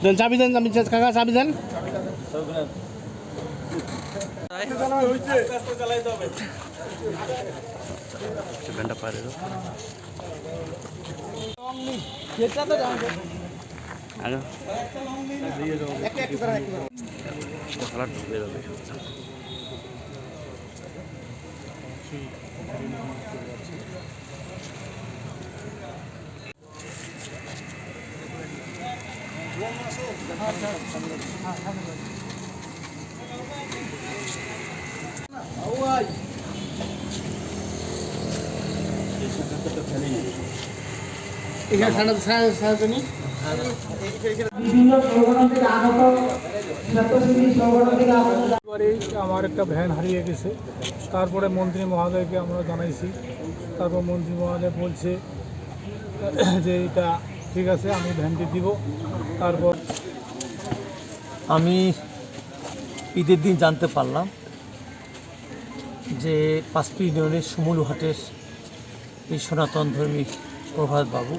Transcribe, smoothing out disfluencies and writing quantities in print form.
দেন চাবি দেন, আমি কাকা চাবি দেন। ঘন্টা পারে আমার একটা ভ্যান হারিয়ে গেছে, তারপরে মন্ত্রী মহোদয়কে আমরা জানাইছি। তারপর মন্ত্রী মহোদয় বলছে যে এটা ঠিক আছে, আমি ভ্যানটি দিব। তারপর আমি ঈদের দিন জানতে পারলাম যে পাঁচপি ইউনিয়নের সুমুলহাটের এই সনাতন ধর্মী প্রভাত বাবু